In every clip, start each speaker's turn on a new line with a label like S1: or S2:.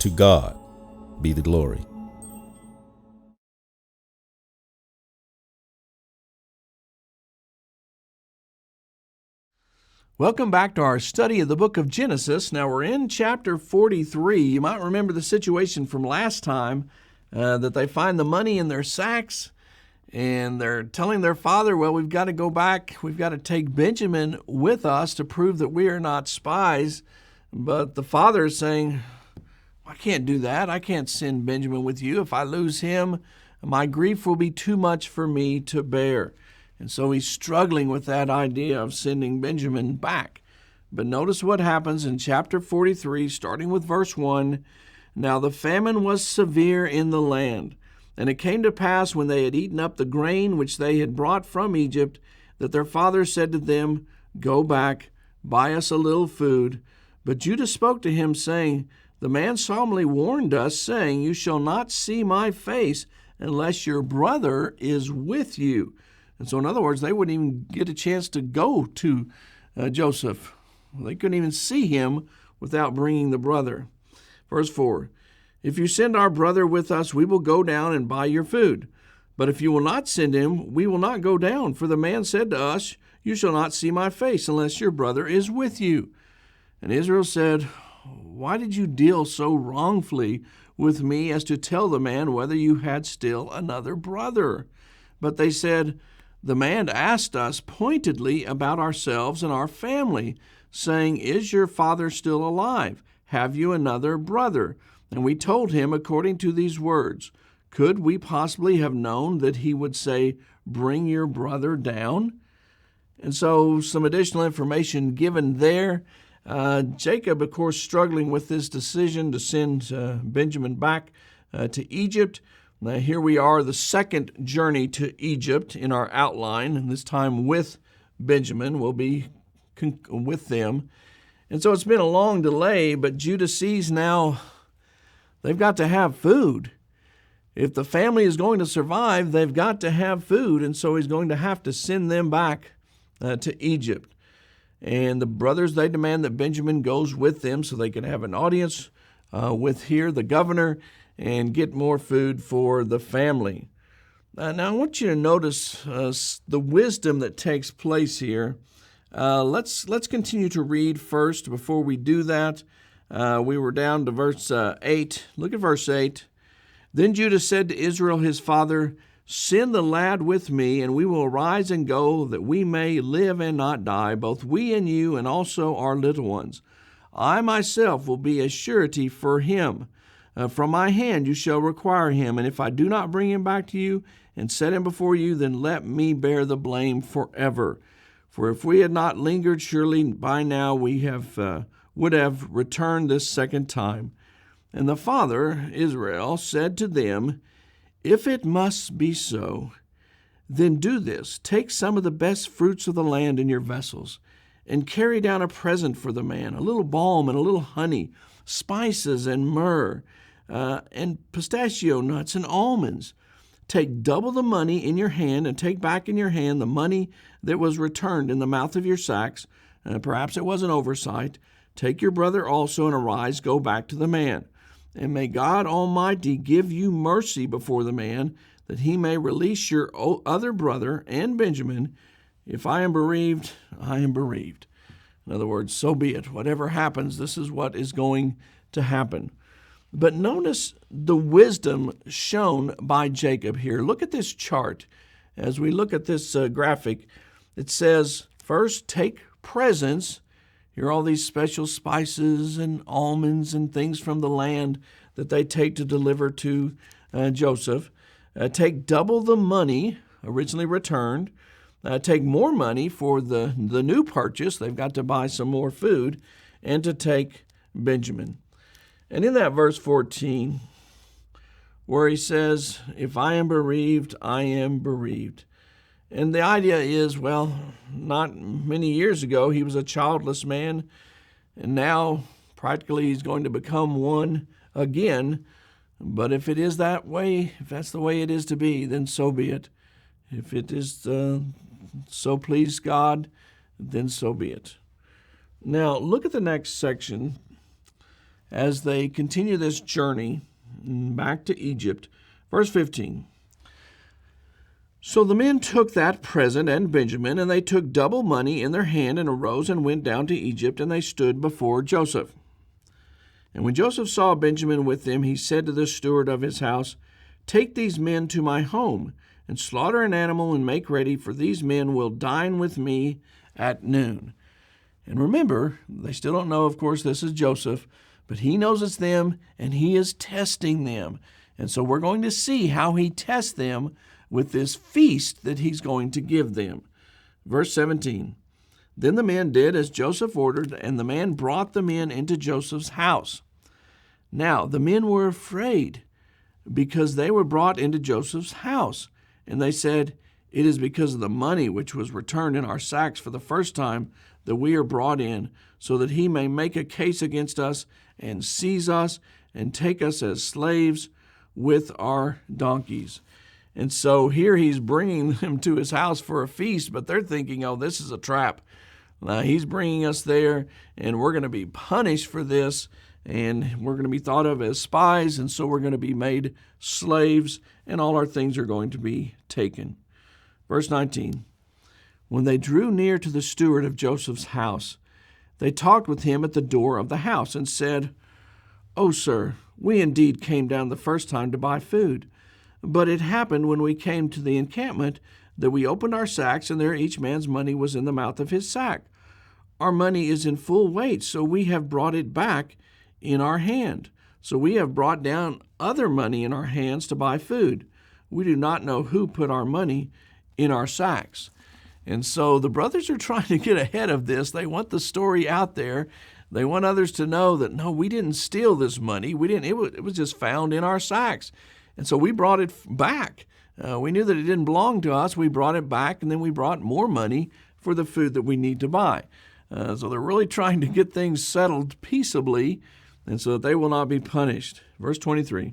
S1: To God be the glory.
S2: Welcome back to our study of the book of Genesis. Now we're in chapter 43. You might remember the situation from last time that they find the money in their sacks and they're telling their father, well, we've got to go back. We've got to take Benjamin with us to prove that we are not spies. But the father is saying, I can't do that. I can't send Benjamin with you. If I lose him, my grief will be too much for me to bear. And so he's struggling with that idea of sending Benjamin back. But notice what happens in chapter 43, starting with verse 1. Now the famine was severe in the land, and it came to pass when they had eaten up the grain which they had brought from Egypt, that their father said to them, Go back, buy us a little food. But Judah spoke to him, saying, The man solemnly warned us, saying, You shall not see my face unless your brother is with you. And so, in other words, they wouldn't even get a chance to go to Joseph. They couldn't even see him without bringing the brother. Verse 4, If you send our brother with us, we will go down and buy your food. But if you will not send him, we will not go down. For the man said to us, You shall not see my face unless your brother is with you. And Israel said, Why did you deal so wrongfully with me as to tell the man whether you had still another brother? But they said, The man asked us pointedly about ourselves and our family, saying, Is your father still alive? Have you another brother? And we told him according to these words. Could we possibly have known that he would say, Bring your brother down? And so some additional information given there. Jacob, of course, struggling with this decision to send Benjamin back to Egypt. Now, here we are, the second journey to Egypt in our outline, and this time with Benjamin. We'll be with them. And so it's been a long delay, but Judah sees now they've got to have food. If the family is going to survive, they've got to have food, and so he's going to have to send them back to Egypt. And the brothers, they demand that Benjamin goes with them so they can have an audience with here, the governor, and get more food for the family. Now, I want you to notice the wisdom that takes place here. Let's continue to read first before we do that. We were down to verse 8. Look at verse 8. Then Judah said to Israel his father, Send the lad with me, and we will arise and go, that we may live and not die, both we and you, and also our little ones. I myself will be a surety for him. From my hand you shall require him, and if I do not bring him back to you and set him before you, then let me bear the blame forever. For if we had not lingered, surely by now we would have returned this second time. And the father, Israel, said to them, If it must be so, then do this. Take some of the best fruits of the land in your vessels, and carry down a present for the man, a little balm and a little honey, spices and myrrh, and pistachio nuts and almonds. Take double the money in your hand, and take back in your hand the money that was returned in the mouth of your sacks. Perhaps it was an oversight. Take your brother also, and arise, go back to the man. And may God Almighty give you mercy before the man, that he may release your other brother and Benjamin. If I am bereaved, I am bereaved. In other words, so be it. Whatever happens, this is what is going to happen. But notice the wisdom shown by Jacob here. Look at this chart. As we look at this graphic, it says, first, take presents. Here are all these special spices and almonds and things from the land that they take to deliver to Joseph. Take double the money originally returned. Take more money for the new purchase. They've got to buy some more food. And to take Benjamin. And in that verse 14, where he says, if I am bereaved, I am bereaved. And the idea is, well, not many years ago, he was a childless man, and now practically he's going to become one again. But if it is that way, if that's the way it is to be, then so be it. If it is so please God, then so be it. Now, look at the next section. as they continue this journey back to Egypt. Verse 15. So the men took that present and Benjamin, and they took double money in their hand, and arose and went down to Egypt, and they stood before Joseph. And when Joseph saw Benjamin with them, he said to the steward of his house, Take these men to my home, and slaughter an animal and make ready, for these men will dine with me at noon. And remember, they still don't know, of course, this is Joseph, but he knows it's them, and he is testing them. And so we're going to see how he tests them with this feast that he's going to give them. Verse 17, Then the men did as Joseph ordered, and the man brought the men into Joseph's house. Now the men were afraid, because they were brought into Joseph's house. And they said, It is because of the money which was returned in our sacks for the first time that we are brought in, so that he may make a case against us, and seize us, and take us as slaves with our donkeys. And so here he's bringing them to his house for a feast, but they're thinking, oh, this is a trap. He's bringing us there, and we're going to be punished for this, and we're going to be thought of as spies, and so we're going to be made slaves, and all our things are going to be taken. Verse 19, When they drew near to the steward of Joseph's house, they talked with him at the door of the house, and said, "O sir, we indeed came down the first time to buy food. But it happened when we came to the encampment that we opened our sacks, and there each man's money was in the mouth of his sack. Our money is in full weight, so we have brought it back in our hand. So we have brought down other money in our hands to buy food. We do not know who put our money in our sacks." And so the brothers are trying to get ahead of this. They want the story out there. They want others to know that, no, we didn't steal this money. It was just found in our sacks. And so we brought it back. We knew that it didn't belong to us. We brought it back, and then we brought more money for the food that we need to buy. So they're really trying to get things settled peaceably, and so that they will not be punished. Verse 23,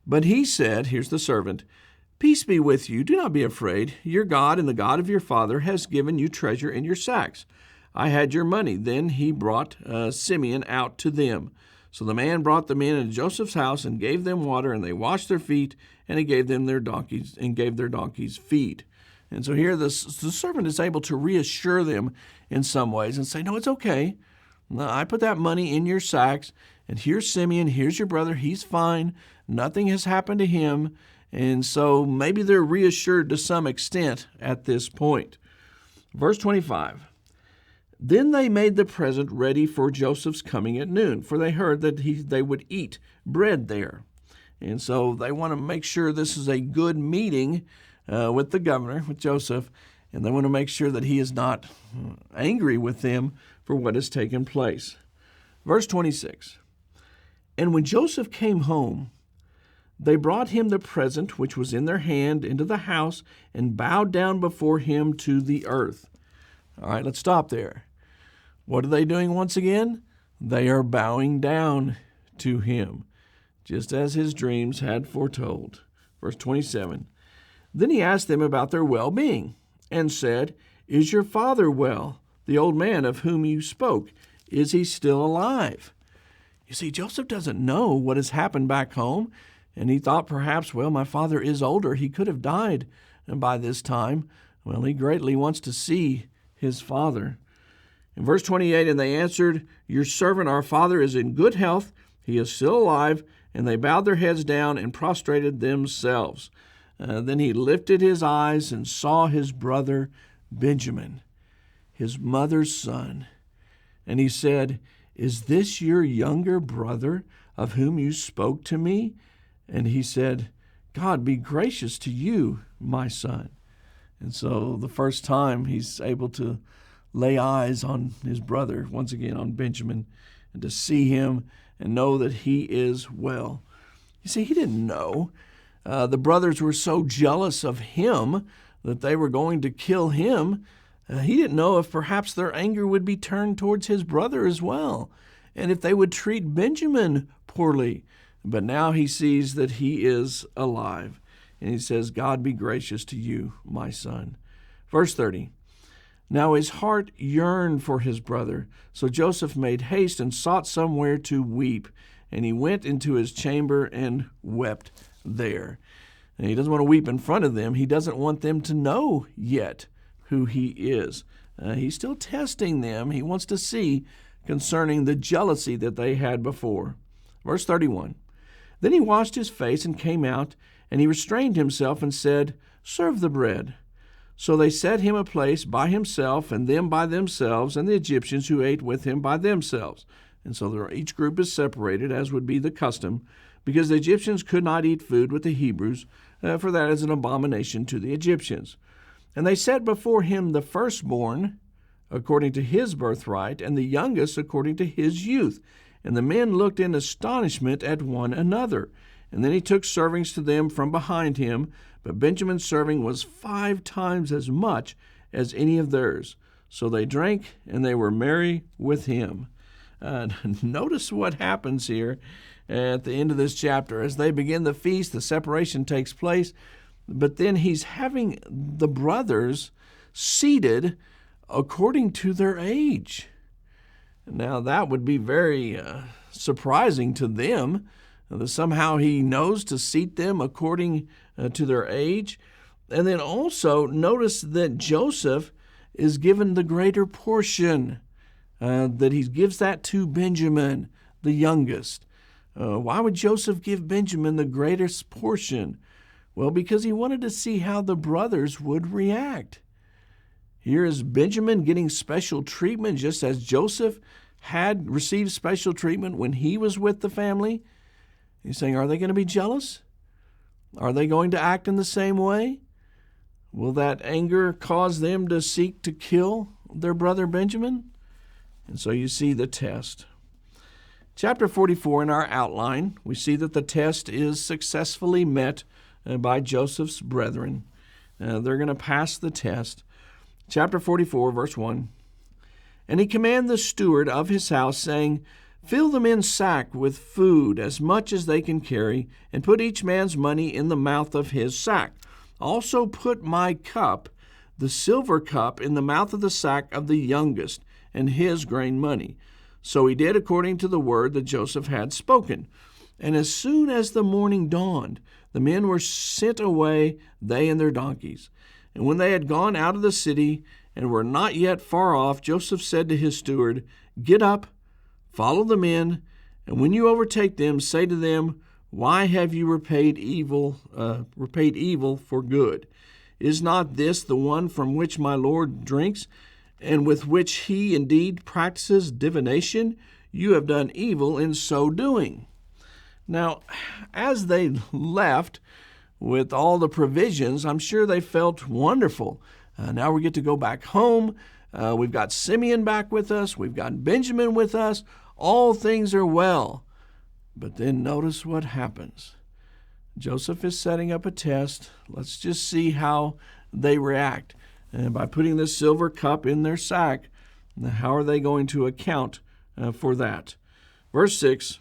S2: But he said, here's the servant, "Peace be with you. Do not be afraid. Your God and the God of your father has given you treasure in your sacks. I had your money." Then he brought Simeon out to them. So the man brought them in into Joseph's house and gave them water, and they washed their feet, and he gave them their donkeys and gave their donkeys feed. And so here the servant is able to reassure them in some ways and say, no, it's okay. I put that money in your sacks, and here's Simeon, here's your brother, he's fine. Nothing has happened to him. And so maybe they're reassured to some extent at this point. Verse 25. Then they made the present ready for Joseph's coming at noon, for they heard that they would eat bread there. And so they want to make sure this is a good meeting with the governor, with Joseph, and they want to make sure that he is not angry with them for what has taken place. Verse 26. And when Joseph came home, they brought him the present which was in their hand into the house, and bowed down before him to the earth. All right, let's stop there. What are they doing once again? They are bowing down to him, just as his dreams had foretold. Verse 27. Then he asked them about their well-being, and said, "Is your father well, the old man of whom you spoke? Is he still alive?" You see, Joseph doesn't know what has happened back home, and he thought perhaps, well, my father is older. He could have died by this time. Well, he greatly wants to see his father. In verse 28, and they answered, "Your servant, our father, is in good health. He is still alive." And they bowed their heads down and prostrated themselves. Then he lifted his eyes and saw his brother Benjamin, his mother's son. And he said, "Is this your younger brother of whom you spoke to me?" And he said, "God be gracious to you, my son." And so the first time he's able to lay eyes on his brother, once again on Benjamin, and to see him and know that he is well. You see, he didn't know. The brothers were so jealous of him that they were going to kill him. He didn't know if perhaps their anger would be turned towards his brother as well, and if they would treat Benjamin poorly. But now he sees that he is alive, and he says, "God be gracious to you, my son." Verse 30. Now his heart yearned for his brother. So Joseph made haste and sought somewhere to weep. And he went into his chamber and wept there. And he doesn't want to weep in front of them. He doesn't want them to know yet who he is. He's still testing them. He wants to see concerning the jealousy that they had before. Verse 31. Then he washed his face and came out, and he restrained himself and said, Serve the bread. So they set him a place by himself, and them by themselves, and the Egyptians who ate with him by themselves. And so each group is separated, as would be the custom, because the Egyptians could not eat food with the Hebrews, for that is an abomination to the Egyptians. And they set before him the firstborn, according to his birthright, and the youngest according to his youth. And the men looked in astonishment at one another. And then he took servings to them from behind him, but Benjamin's serving was 5 times as much as any of theirs. So they drank, and they were merry with him. Notice what happens here at the end of this chapter. As they begin the feast, the separation takes place, but then he's having the brothers seated according to their age. Now, that would be very surprising to them, that somehow he knows to seat them according to their age. And then also notice that Joseph is given the greater portion, that he gives that to Benjamin, the youngest. Why would Joseph give Benjamin the greatest portion? Well, because he wanted to see how the brothers would react. Here is Benjamin getting special treatment, just as Joseph had received special treatment when he was with the family. He's saying, are they going to be jealous? Are they going to act in the same way? Will that anger cause them to seek to kill their brother Benjamin? And so you see the test. Chapter 44 in our outline, we see that the test is successfully met by Joseph's brethren. They're going to pass the test. Chapter 44, verse 1. And he commanded the steward of his house, saying, Fill the men's sack with food, as much as they can carry, and put each man's money in the mouth of his sack. Also put my cup, the silver cup, in the mouth of the sack of the youngest, and his grain money. So he did according to the word that Joseph had spoken. And as soon as the morning dawned, the men were sent away, they and their donkeys. And when they had gone out of the city and were not yet far off, Joseph said to his steward, Get up, follow the men, and when you overtake them, say to them, Why have you repaid evil for good? Is not this the one from which my Lord drinks, and with which he indeed practices divination? You have done evil in so doing. Now, as they left with all the provisions, I'm sure they felt wonderful. Now we get to go back home. We've got Simeon back with us. We've got Benjamin with us. All things are well. But then notice what happens. Joseph is setting up a test. Let's just see how they react. And by putting this silver cup in their sack, how are they going to account for that? Verse 6,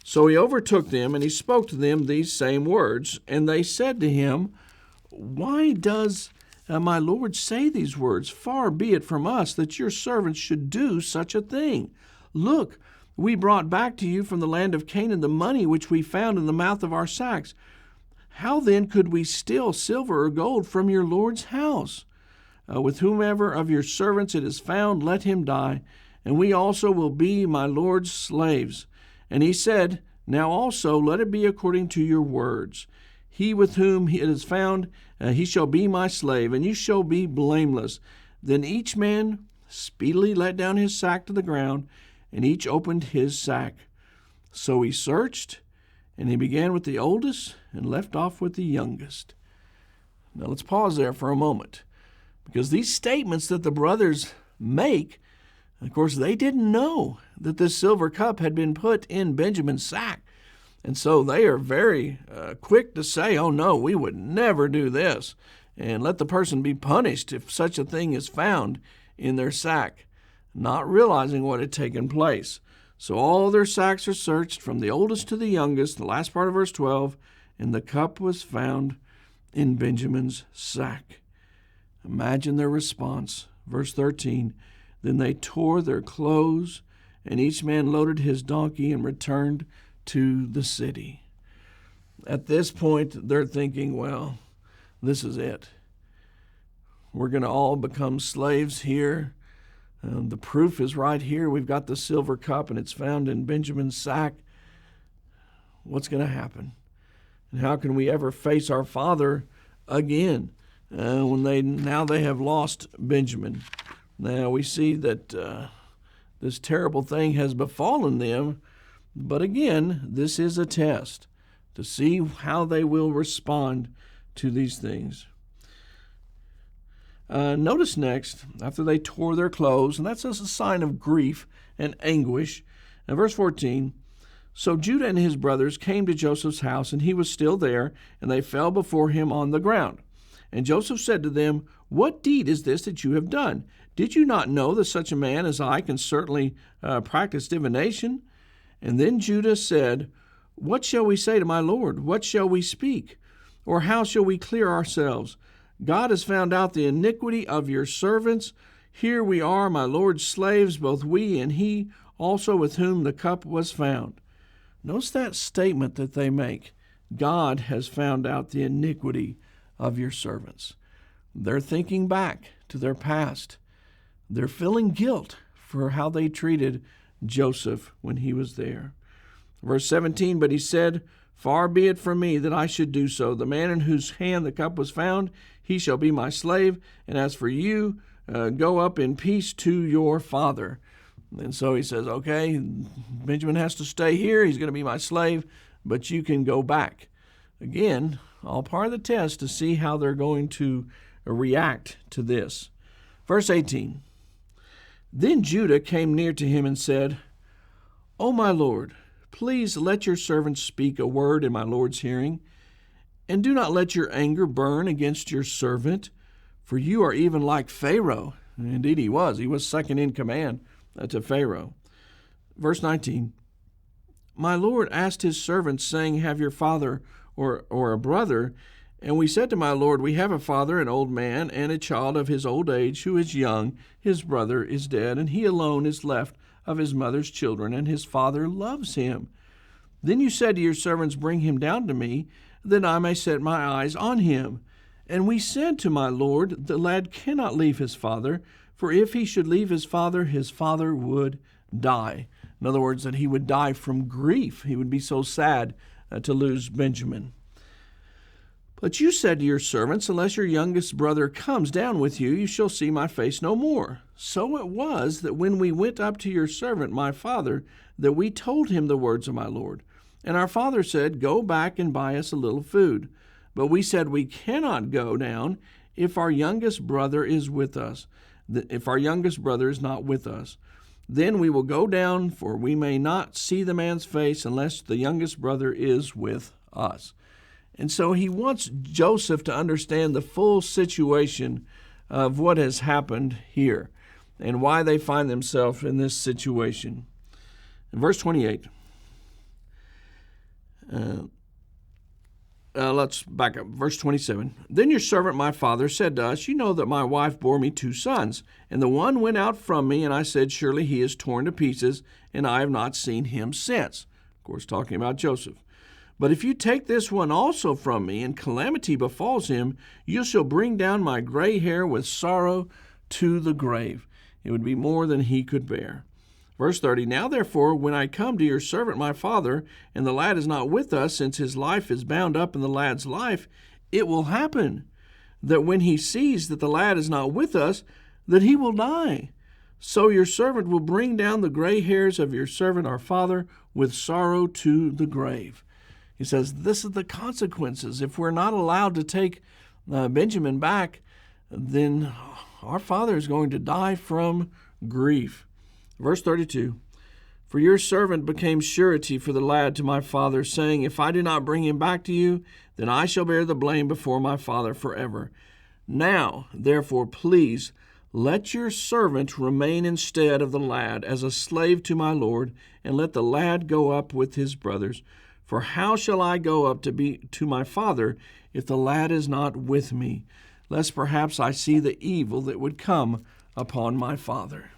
S2: So he overtook them, and he spoke to them these same words. And they said to him, Why does my Lord say these words? Far be it from us that your servants should do such a thing. Look, we brought back to you from the land of Canaan the money which we found in the mouth of our sacks. How then could we steal silver or gold from your Lord's house? With whomever of your servants it is found, let him die, and we also will be my Lord's slaves. And he said, Now also let it be according to your words. He with whom it is found, he shall be my slave, and you shall be blameless. Then each man speedily let down his sack to the ground, and each opened his sack. So he searched, and he began with the oldest and left off with the youngest. Now let's pause there for a moment, because these statements that the brothers make, of course, they didn't know that this silver cup had been put in Benjamin's sack. And so they are very quick to say, oh no, we would never do this, and let the person be punished if such a thing is found in their sack, not realizing what had taken place. So all their sacks are searched from the oldest to the youngest, the last part of verse 12, and the cup was found in Benjamin's sack. Imagine their response. Verse 13, then they tore their clothes, and each man loaded his donkey and returned to the city. At this point, they're thinking, well, this is it. We're going to all become slaves here. The proof is right here. We've got the silver cup, and it's found in Benjamin's sack. What's going to happen? And how can we ever face our father again when they have lost Benjamin? Now we see that this terrible thing has befallen them, but again, this is a test to see how they will respond to these things. Notice next, after they tore their clothes, and that's just a sign of grief and anguish. And verse 14, so Judah and his brothers came to Joseph's house, and he was still there, and they fell before him on the ground. And Joseph said to them, what deed is this that you have done? Did you not know that such a man as I can certainly practice divination? And then Judah said, what shall we say to my Lord? What shall we speak? Or how shall we clear ourselves? God has found out the iniquity of your servants. Here we are, my Lord's slaves, both we and he also with whom the cup was found. Notice that statement that they make. God has found out the iniquity of your servants. They're thinking back to their past. They're feeling guilt for how they treated Joseph when he was there. Verse 17, but he said, far be it from me that I should do so. The man in whose hand the cup was found, he shall be my slave. And as for you, go up in peace to your father. And so he says, okay, Benjamin has to stay here. He's going to be my slave, but you can go back. Again, all part of the test to see how they're going to react to this. Verse 18, then Judah came near to him and said, O my Lord, please let your servant speak a word in my Lord's hearing, and do not let your anger burn against your servant, for you are even like Pharaoh. And indeed he was. He was second in command to Pharaoh. Verse 19, my Lord asked his servants, saying, have your father or a brother? And we said to my Lord, we have a father, an old man, and a child of his old age, who is young. His brother is dead, and he alone is left of his mother's children, and his father loves him. Then you said to your servants, bring him down to me, that I may set my eyes on him. And we said to my Lord, the lad cannot leave his father, for if he should leave his father would die. In other words, that he would die from grief. He would be so sad to lose Benjamin. But you said to your servants, unless your youngest brother comes down with you, you shall see my face no more. So it was that when we went up to your servant, my father, that we told him the words of my Lord. And our father said, go back and buy us a little food. But we said, we cannot go down if our youngest brother is with us. If our youngest brother is not with us, then we will go down, for we may not see the man's face unless the youngest brother is with us. And so he wants Joseph to understand the full situation of what has happened here and why they find themselves in this situation. In verse 28, let's back up. Verse 27, then your servant my father said to us, you know that my wife bore me 2 sons, and the one went out from me, and I said, surely he is torn to pieces, and I have not seen him since. Of course, talking about Joseph. But if you take this one also from me, and calamity befalls him, you shall bring down my gray hair with sorrow to the grave. It would be more than he could bear. Verse 30, now therefore, when I come to your servant my father, and the lad is not with us, since his life is bound up in the lad's life, it will happen that when he sees that the lad is not with us, that he will die. So your servant will bring down the gray hairs of your servant our father with sorrow to the grave. He says, this is the consequences. If we're not allowed to take Benjamin back, then our father is going to die from grief. Verse 32, for your servant became surety for the lad to my father, saying, if I do not bring him back to you, then I shall bear the blame before my father forever. Now, therefore, please, let your servant remain instead of the lad as a slave to my Lord, and let the lad go up with his brothers. For how shall I go up to my father if the lad is not with me, lest perhaps I see the evil that would come upon my father."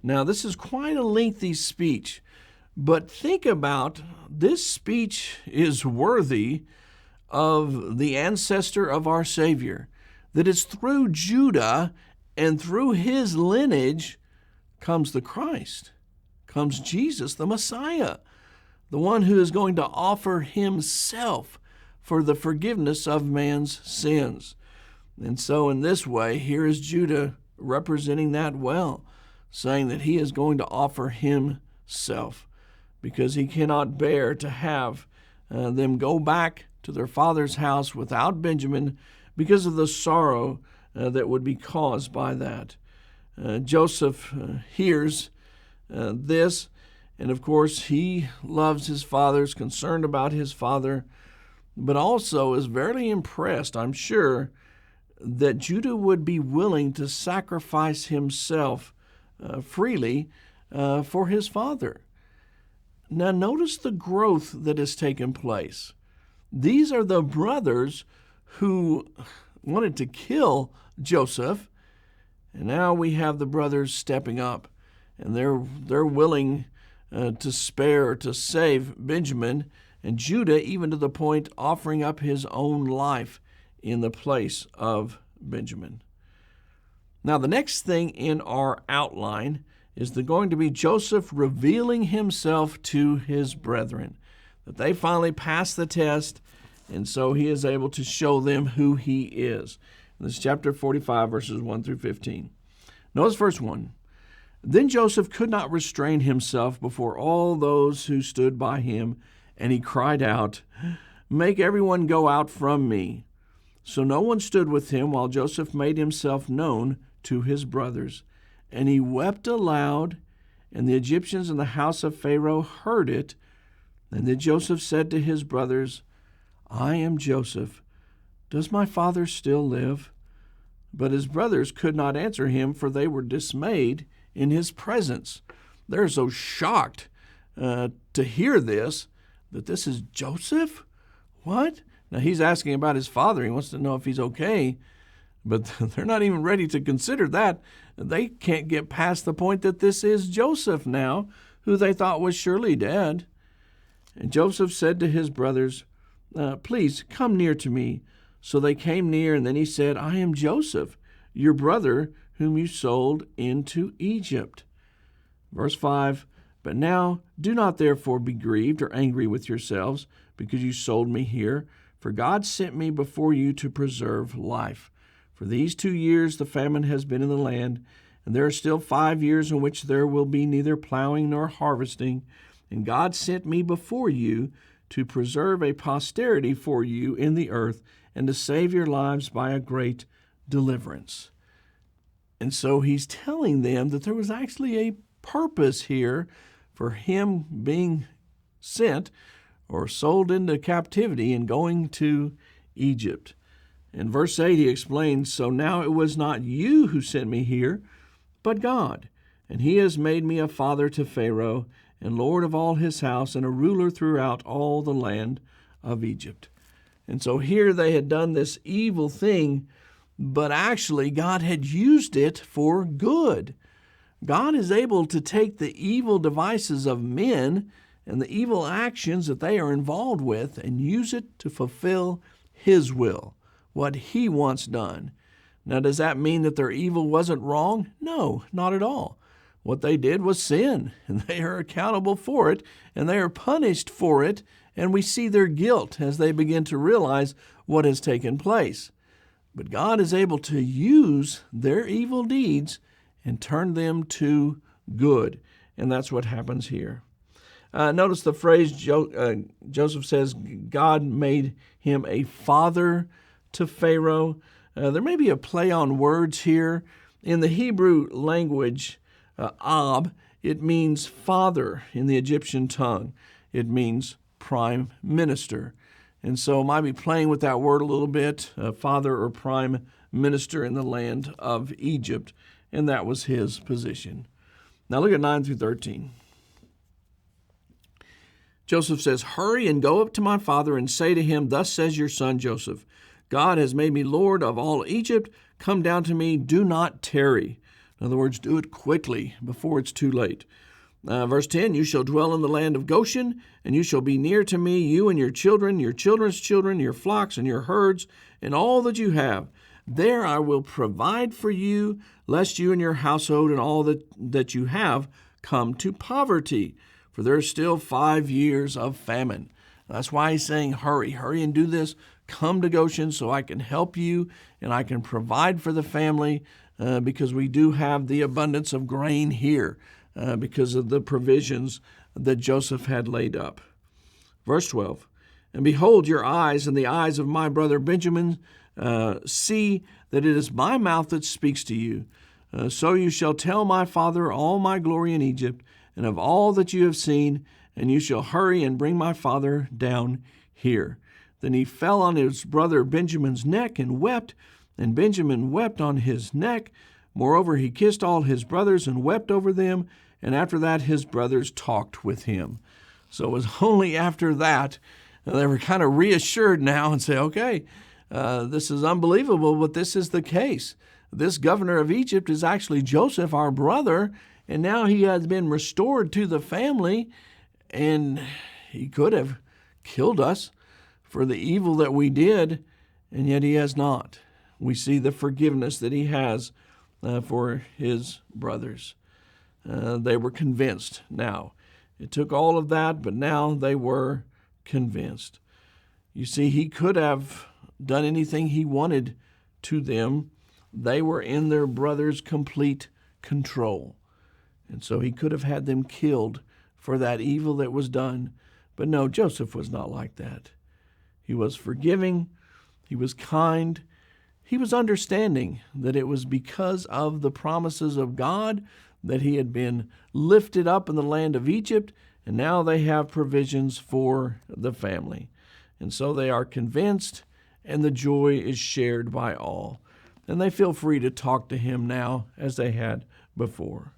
S2: Now, this is quite a lengthy speech, but think about this speech is worthy of the ancestor of our Savior, that it's through Judah and through his lineage comes the Christ, comes Jesus, the Messiah, the one who is going to offer himself for the forgiveness of man's sins. And so in this way, here is Judah representing that well, saying that he is going to offer himself because he cannot bear to have them go back to their father's house without Benjamin because of the sorrow that would be caused by that. Joseph hears this, and of course he loves his father, is concerned about his father, but also is very impressed, I'm sure, that Judah would be willing to sacrifice himself freely for his father. Now notice the growth that has taken place. These are the brothers who wanted to kill Joseph, and now we have the brothers stepping up, and they're willing to spare, to save Benjamin, and Judah even to the point offering up his own life in the place of Benjamin. Now the next thing in our outline is going to be Joseph revealing himself to his brethren, that they finally pass the test, and so he is able to show them who he is. This is chapter 45, verses 1 through 15. Notice verse 1. "Then Joseph could not restrain himself before all those who stood by him, and he cried out, 'Make everyone go out from me.' So no one stood with him while Joseph made himself known to his brothers. And he wept aloud, and the Egyptians in the house of Pharaoh heard it. And then Joseph said to his brothers, 'I am Joseph. Does my father still live?' But his brothers could not answer him, for they were dismayed in his presence." They're so shocked to hear this, that this is Joseph? What? Now he's asking about his father. He wants to know if he's okay, but they're not even ready to consider that. They can't get past the point that this is Joseph now, who they thought was surely dead. And Joseph said to his brothers, "Please come near to me." So they came near, and then he said, "I am Joseph, your brother, whom you sold into Egypt." Verse 5, "But now do not therefore be grieved or angry with yourselves, because you sold me here, for God sent me before you to preserve life. For these 2 years the famine has been in the land, and there are still 5 years in which there will be neither plowing nor harvesting. And God sent me before you to preserve a posterity for you in the earth, and to save your lives by a great deliverance." And so he's telling them that there was actually a purpose here for him being sent or sold into captivity and going to Egypt. In verse 8 he explains, "So now it was not you who sent me here, but God. And he has made me a father to Pharaoh, and lord of all his house, and a ruler throughout all the land of Egypt." And so here they had done this evil thing, but actually God had used it for good. God is able to take the evil devices of men and the evil actions that they are involved with and use it to fulfill his will, what he wants done. Now, does that mean that their evil wasn't wrong? No, not at all. What they did was sin, and they are accountable for it, and they are punished for it, and we see their guilt as they begin to realize what has taken place. But God is able to use their evil deeds and turn them to good, and that's what happens here. Notice the phrase Joseph says, God made him a father to Pharaoh. There may be a play on words here. In the Hebrew language, Ab, it means father in the Egyptian tongue. It means prime minister. And so might be playing with that word a little bit, father or prime minister in the land of Egypt, and that was his position. Now look at 9 through 13. Joseph says, "Hurry and go up to my father and say to him, 'Thus says your son Joseph, God has made me Lord of all Egypt. Come down to me. Do not tarry. In other words, do it quickly before it's too late. Verse 10, you shall dwell in the land of Goshen, and you shall be near to me, you and your children's children, your flocks and your herds, and all that you have. There I will provide for you, lest you and your household and all that you have come to poverty. For there's still 5 years of famine. That's why he's saying, hurry and do this. Come to Goshen so I can help you and I can provide for the family because we do have the abundance of grain here because of the provisions that Joseph had laid up. Verse 12, and behold, your eyes and the eyes of my brother Benjamin see that it is my mouth that speaks to you. So you shall tell my father all my glory in Egypt and of all that you have seen, and you shall hurry and bring my father down here. Then he fell on his brother Benjamin's neck and wept, and Benjamin wept on his neck. Moreover, he kissed all his brothers and wept over them, and after that his brothers talked with him. So it was only after that they were kind of reassured now and say, okay, this is unbelievable, but this is the case. This governor of Egypt is actually Joseph, our brother, and now he has been restored to the family, and he could have killed us for the evil that we did, and yet he has not. We see the forgiveness that he has for his brothers. They were convinced now. It took all of that, but now they were convinced. You see, he could have done anything he wanted to them. They were in their brother's complete control. And so he could have had them killed for that evil that was done. But no, Joseph was not like that. He was forgiving. He was kind. He was understanding that it was because of the promises of God that he had been lifted up in the land of Egypt, and now they have provisions for the family. And so they are convinced, and the joy is shared by all. And they feel free to talk to him now as they had before.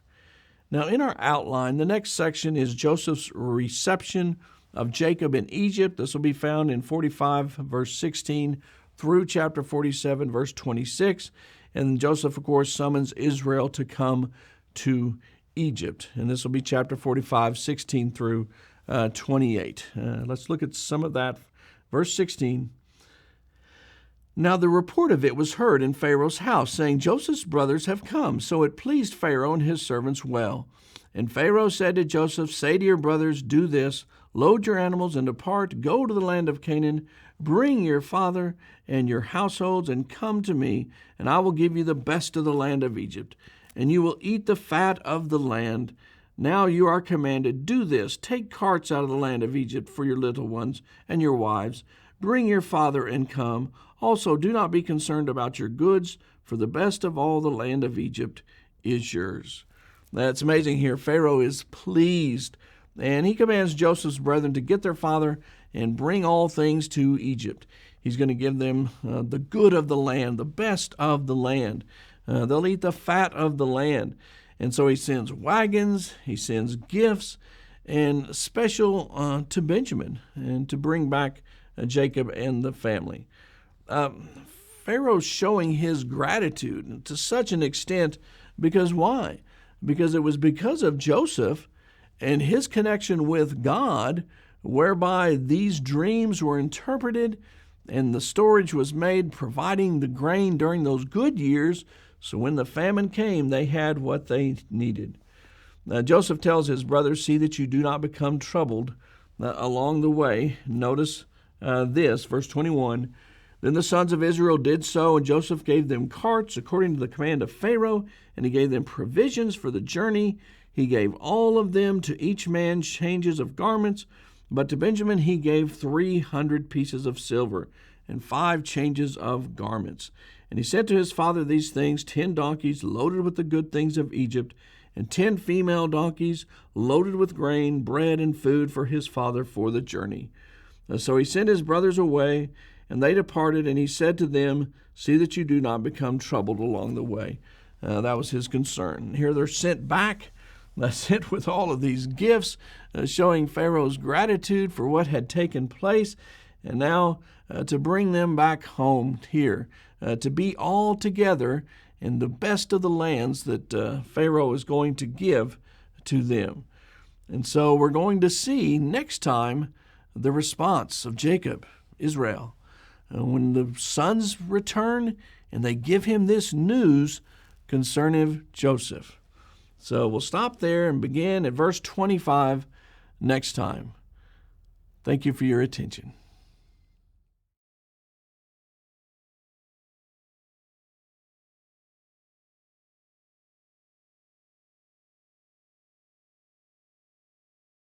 S2: Now, in our outline, the next section is Joseph's reception of Jacob in Egypt. This will be found in 45, verse 16, through chapter 47, verse 26. And Joseph, of course, summons Israel to come to Egypt. And this will be chapter 45, 16 through 28. Let's look at some of that. Verse 16. Now the report of it was heard in Pharaoh's house, saying, Joseph's brothers have come. So it pleased Pharaoh and his servants well. And Pharaoh said to Joseph, say to your brothers, do this, load your animals and depart, go to the land of Canaan, bring your father and your households, and come to me, and I will give you the best of the land of Egypt, and you will eat the fat of the land. Now you are commanded, do this, take carts out of the land of Egypt for your little ones and your wives, bring your father and come. Also, do not be concerned about your goods, for the best of all the land of Egypt is yours. That's amazing here. Pharaoh is pleased, and he commands Joseph's brethren to get their father and bring all things to Egypt. He's going to give them the good of the land, the best of the land. They'll eat the fat of the land. And so he sends wagons, he sends gifts, and special to Benjamin, and to bring back Jacob and the family. Pharaoh's showing his gratitude to such an extent because why? Because it was because of Joseph and his connection with God whereby these dreams were interpreted and the storage was made, providing the grain during those good years, so when the famine came, they had what they needed. Joseph tells his brothers, see that you do not become troubled along the way. Notice this, verse 21, then the sons of Israel did so, and Joseph gave them carts according to the command of Pharaoh, and he gave them provisions for the journey. He gave all of them to each man changes of garments, but to Benjamin he gave 300 pieces of silver and 5 changes of garments. And he said to his father these things, 10 donkeys loaded with the good things of Egypt, and 10 female donkeys loaded with grain, bread, and food for his father for the journey. So he sent his brothers away, and they departed, and he said to them, see that you do not become troubled along the way. That was his concern. Here they're sent back, sent with all of these gifts, showing Pharaoh's gratitude for what had taken place. and now to bring them back home here, to be all together in the best of the lands that Pharaoh is going to give to them. And so we're going to see next time the response of Jacob, Israel, when the sons return and they give him this news concerning Joseph. So we'll stop there and begin at verse 25 next time. Thank you for your attention.